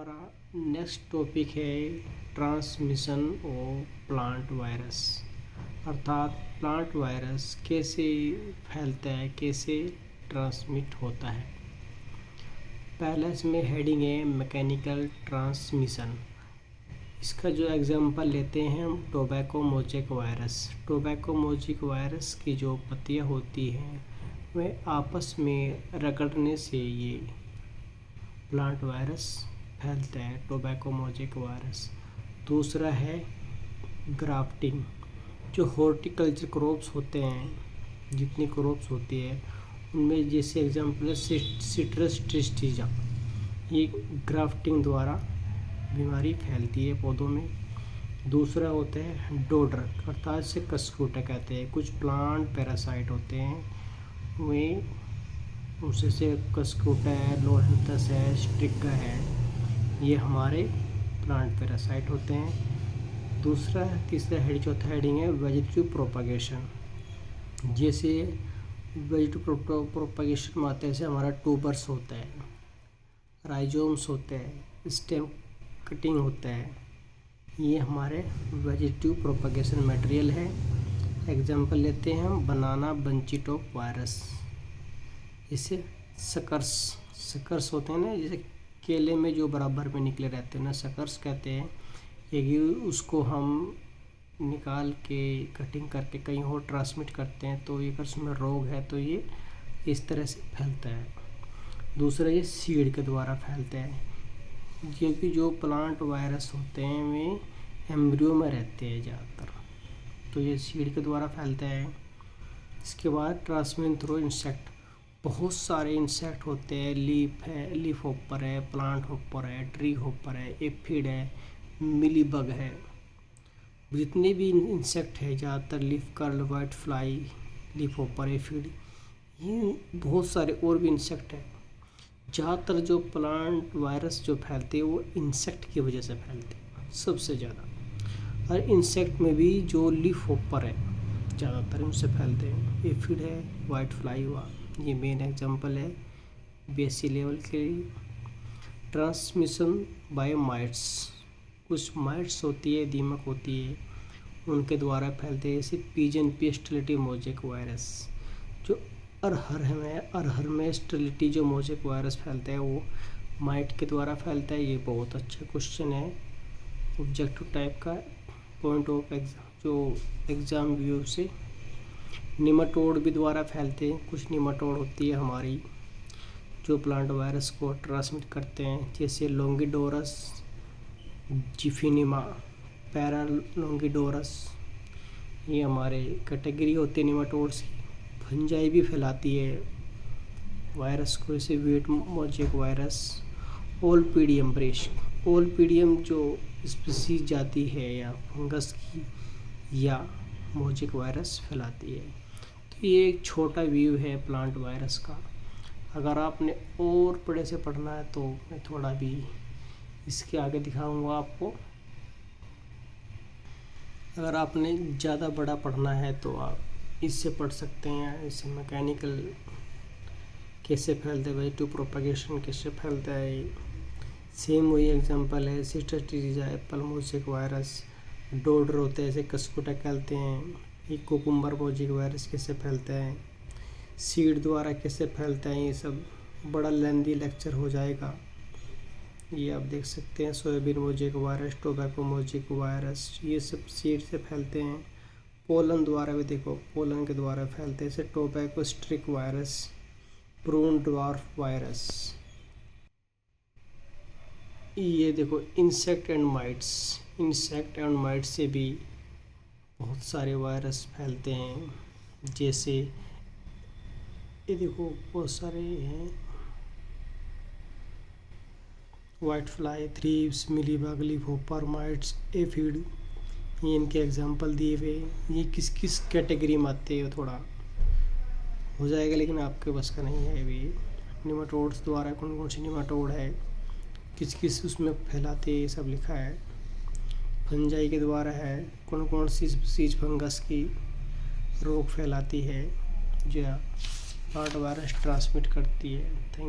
हमारा next topic है transmission of plant virus, अर्थात प्लांट वायरस कैसे फैलता है, कैसे ट्रांसमिट होता है। पहला इसमें हेडिंग है मैकेनिकल ट्रांसमिशन। इसका जो एग्जांपल लेते हैं हम tobacco mosaic virus. Tobacco mosaic virus की जो पत्तियां होती हैं वह आपस में रगड़ने से ये प्लांट वायरस फैलता है, टोबैको मोज़ेक वायरस। दूसरा है ग्राफ्टिंग। जो हॉर्टिकल्चर क्रॉप्स होते हैं, जितनी क्रॉप्स होती है उनमें जैसे एग्जांपल है सिट्रस ट्रिस्टिजा, ये ग्राफ्टिंग द्वारा बीमारी फैलती है पौधों में। दूसरा होता है डोडर, अर्थात से कस्कूटा कहते हैं। कुछ प्लांट पैरासाइट होते हैं, वे उनसे से कस्कूटा है, लोहेंथस है, स्ट्रिगा है, ये हमारे प्लांट पैरासाइट होते हैं। तीसरा चौथा हेडिंग है वेजिटेटिव प्रोपागेशन। जैसे वेजिटेटिव प्रोपागेशन में आते हैं, जैसे हमारा ट्यूबर्स होता है, राइजोम्स होते हैं, स्टेम कटिंग होता है, ये हमारे वेजिटेटिव प्रोपागेशन मटेरियल है। एग्जांपल लेते हैं हम बनाना बंची टॉप वायरस। इसे सकर्स होते हैं ना, जैसे केले में जो बराबर में निकले रहते हैं ना, सकर्स कहते हैं। यदि उसको हम निकाल के कटिंग करके कहीं और ट्रांसमिट करते हैं तो अगर उसमें रोग है तो ये इस तरह से फैलता है। दूसरा ये सीड के द्वारा फैलता है, क्योंकि जो प्लांट वायरस होते हैं वे एम्ब्रियो में रहते हैं ज़्यादातर, तो ये सीड के द्वारा फैलता है। इसके बाद ट्रांसमिशन थ्रू इंसेक्ट। बहुत सारे इंसेक्ट होते हैं, लीफ हॉपर है, प्लांट हॉपर है, ट्री हॉपर है, एफिड है, मिलीबग है। जितने भी इंसेक्ट है, ज़्यादातर leaf curl, white fly, leaf hopper, aphid, ये बहुत सारे और भी इंसेक्ट है। ज़्यादातर जो प्लांट वायरस जो फैलते हैं वो इंसेक्ट की वजह से फैलते हैं सबसे ज़्यादा। और इंसेक्ट में भी जो लीफ हॉपर है ज़्यादातर उनसे फैलते हैं। एफिड है, वाइट फ्लाई हुआ, ये मेन एग्जांपल है बेसिक लेवल के लिए। Transmission by mites. कुछ माइट्स होती है, दीमक होती है, उनके द्वारा फैलते हैं, जैसे पिजन पेस्टिलिटी मोज़ेक वायरस। जो अरहर में स्टेरिलिटी जो मोज़ेक वायरस फैलता है वो माइट के द्वारा फैलता है। ये बहुत अच्छा क्वेश्चन है, ऑब्जेक्टिव टाइप का, पॉइंट ऑफ एग्जाम व्यू से। निमाटोड भी द्वारा फैलते हैं। कुछ निमाटोड होती है हमारी जो प्लांट वायरस को ट्रांसमिट करते हैं, जैसे लोंगिडोरस, जिफिनिमा, पैरालोंगिडोरस, ये हमारे कैटेगरी होती है निमाटोड्स की। फंजाई भी फैलाती है वायरस को, जैसे वीट मोज़ेक वायरस। ओलपीडियम ब्रेश, ओलपीडियम जो स्पीसीज जाती है या फंगस की या मोज़ेक वायरस फैलाती है। तो ये एक छोटा व्यू है प्लांट वायरस का। अगर आपने और बड़े से पढ़ना है तो मैं थोड़ा भी इसके आगे दिखाऊंगा आपको। अगर आपने ज़्यादा बड़ा पढ़ना है तो आप इससे पढ़ सकते हैं। इससे मैकेनिकल कैसे फैलता है, वेजिटेटिव प्रोपागेशन कैसे फैलता है, सेम वही एग्जांपल है। सिस्टर्टिजा, एप्पल मोज़ेक वायरस, डोडर होते हैं, ऐसे कस्कूटा कहते हैं। ये कुकुम्बर मोज़ेक वायरस कैसे फैलता है, सीड द्वारा कैसे फैलता है, ये सब बड़ा लेंदी लेक्चर हो जाएगा। ये आप देख सकते हैं soybean mosaic virus, tobacco mosaic virus, ये सब सीड से फैलते हैं। पोलन द्वारा भी देखो, पोलन के द्वारा फैलते हैं, जैसे tobacco streak virus, prune dwarf virus. ये देखो इंसेक्ट एंड माइट्स से भी बहुत सारे वायरस फैलते हैं। जैसे ये देखो बहुत सारे हैं, white fly, thrips, mealybug, leaf hopper, mites, aphid, ये इनके एग्जांपल दिए हुए। ये किस किस कैटेगरी में आते हैं थोड़ा हो जाएगा, लेकिन आपके बस का नहीं है। अभी निमाटोड्स द्वारा कौन कौन सी निमाटोड है, किस किस उसमें फैलाते हैं, ये सब लिखा है। फंजाई के द्वारा है, कौन कौन सी स्पीसीज फंगस की रोग फैलाती है, जो प्लांट वायरस ट्रांसमिट करती है। थैंक